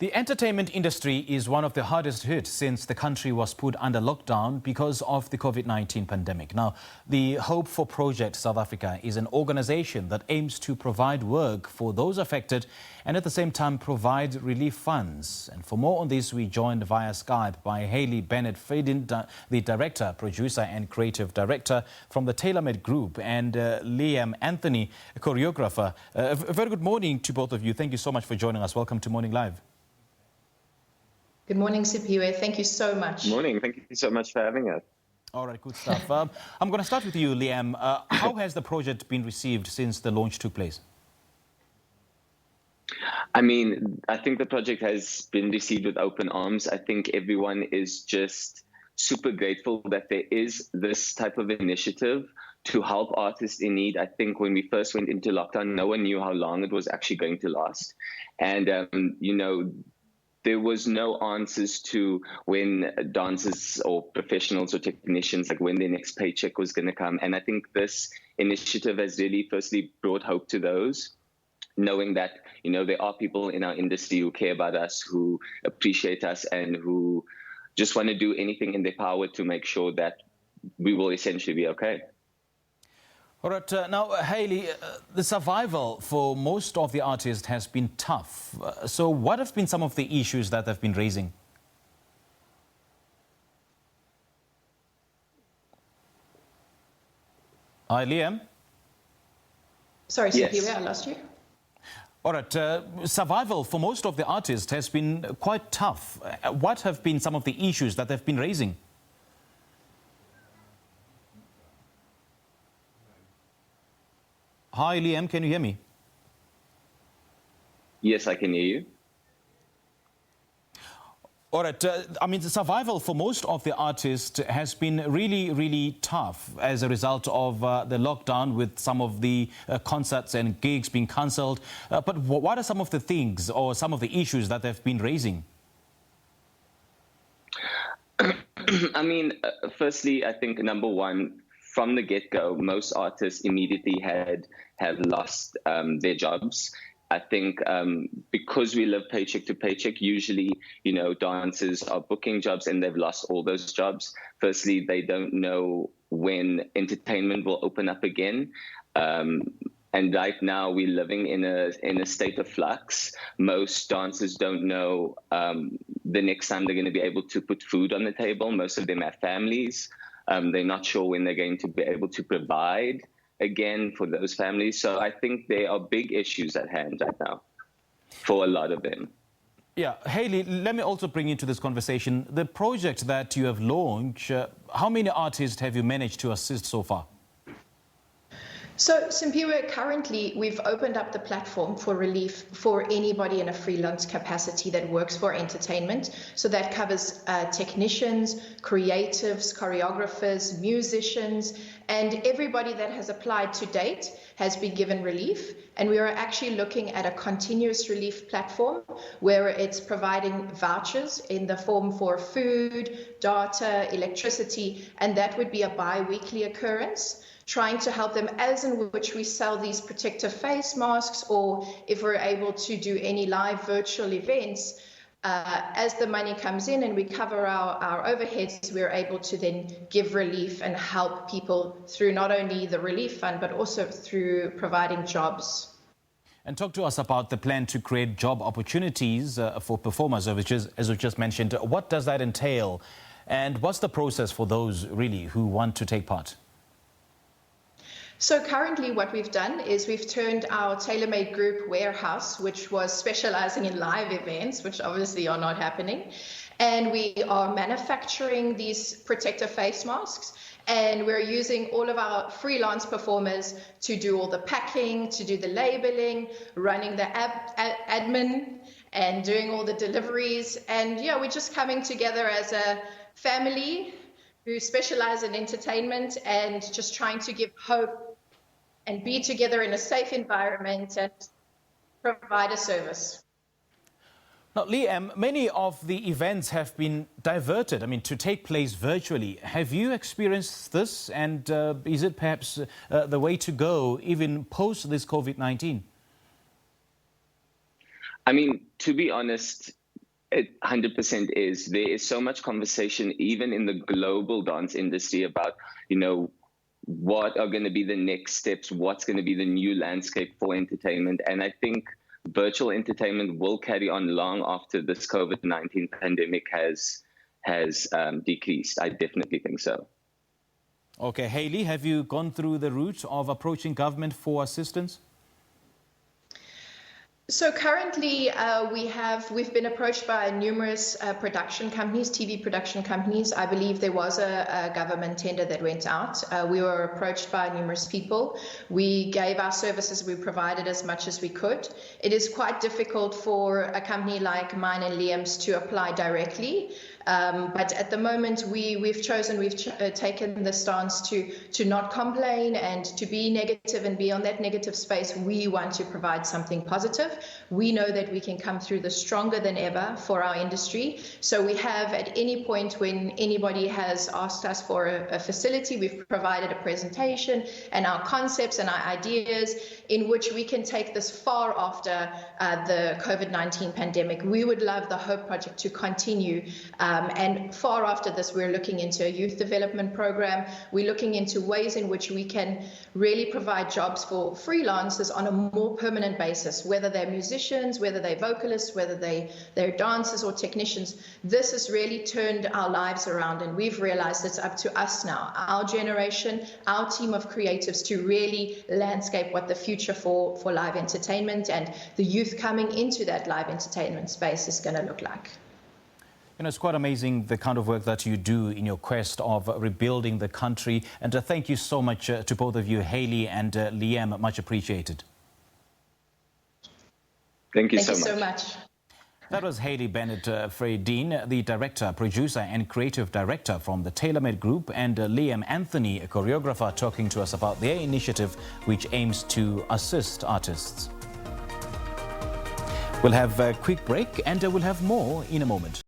The entertainment industry is one of the hardest hit since the country was put under lockdown because of the COVID-19 pandemic. Now, the Hope for Project South Africa is an organization that aims to provide work for those affected and at the same time provide relief funds. And for more on this, we joined via Skype by Hayley Bennett-Freidin, the director, producer and creative director from the Tailormade group, and Liam Anthony, a choreographer. A very good morning to both of you. Thank you so much for joining us. Welcome to Morning Live. Good morning, Sipiwe. Thank you so much. Morning. Thank you so much for having us. All right, good stuff. I'm going to start with you, Liam. How has the project been received since the launch took place? I mean, I think the project has been received with open arms. I think everyone is just super grateful that there is this type of initiative to help artists in need. I think when we first went into lockdown, no one knew how long it was actually going to last. And, there was no answers to when dancers or professionals or technicians, like when their next paycheck was going to come. And I think this initiative has really firstly brought hope to those, knowing that, there are people in our industry who care about us, who appreciate us, and who just want to do anything in their power to make sure that we will essentially be okay. All right, now, Hayley, the survival for most of the artists has been tough. So what have been some of the issues that they've been raising? Hi, Liam? Sorry, Sipiwe, Yes. I lost you. All right, survival for most of the artists has been quite tough. What have been some of the issues that they've been raising? Hi, Liam, can you hear me? Yes, I can hear you. All right. I mean, the survival for most of the artists has been really, really tough as a result of the lockdown, with some of the concerts and gigs being cancelled. But what are some of the things or some of the issues that they've been raising? I mean, firstly, I think number one, from the get-go, most artists immediately have lost their jobs. I think because we live paycheck to paycheck, usually, dancers are booking jobs and they've lost all those jobs. Firstly, they don't know when entertainment will open up again. And right now we're living in a state of flux. Most dancers don't know the next time they're going to be able to put food on the table. Most of them have families. They're not sure when they're going to be able to provide again for those families. So I think there are big issues at hand right now for a lot of them. Yeah, Hayley, let me also bring into this conversation the project that you have launched. How many artists have you managed to assist so far? So, Sipiwe, currently we've opened up the platform for relief for anybody in a freelance capacity that works for entertainment. So that covers technicians, creatives, choreographers, musicians, and everybody that has applied to date has been given relief. And we are actually looking at a continuous relief platform where it's providing vouchers in the form for food, data, electricity, and that would be a bi-weekly occurrence, trying to help them as in which we sell these protective face masks, or if we're able to do any live virtual events, as the money comes in and we cover our overheads, we're able to then give relief and help people through not only the relief fund, but also through providing jobs. And talk to us about the plan to create job opportunities for performers, as we just mentioned. What does that entail? And what's the process for those really who want to take part? So currently what we've done is we've turned our Tailormade group warehouse, which was specializing in live events, which obviously are not happening, and we are manufacturing these protective face masks, and we're using all of our freelance performers to do all the packing, to do the labeling, running the admin, and doing all the deliveries. And yeah, we're just coming together as a family who specialize in entertainment and just trying to give hope and be together in a safe environment and provide a service. Now, Liam, many of the events have been diverted, to take place virtually. Have you experienced this, and is it perhaps the way to go even post this COVID-19? I mean, to be honest, It 100% is. There is so much conversation, even in the global dance industry, about, what are going to be the next steps, what's going to be the new landscape for entertainment. And I think virtual entertainment will carry on long after this COVID-19 pandemic has decreased. I definitely think so. Okay, Hayley, have you gone through the route of approaching government for assistance? So currently, we've been approached by numerous production companies, TV production companies. I believe there was a government tender that went out. We were approached by numerous people. We gave our services, we provided as much as we could. It is quite difficult for a company like mine and Liam's to apply directly. But at the moment, we've taken the stance to not complain and to be negative and be on that negative space. We want to provide something positive. We know that we can come through this stronger than ever for our industry. So we have, at any point when anybody has asked us for a facility, we've provided a presentation and our concepts and our ideas in which we can take this far after the COVID-19 pandemic. We would love the Hope Project to continue. And far after this, we're looking into a youth development program. We're looking into ways in which we can really provide jobs for freelancers on a more permanent basis, whether they're musicians, whether they're vocalists, whether they're dancers or technicians. This has really turned our lives around, and we've realized it's up to us now, our generation, our team of creatives, to really landscape what the future for live entertainment and the youth coming into that live entertainment space is going to look like. It's quite amazing the kind of work that you do in your quest of rebuilding the country. And thank you so much to both of you, Hayley and Liam. Much appreciated. Thank you so much. That was Hayley Bennett-Freidin, the director, producer and creative director from the Tailormade Group, and Liam Anthony, a choreographer, talking to us about their initiative which aims to assist artists. We'll have a quick break and we'll have more in a moment.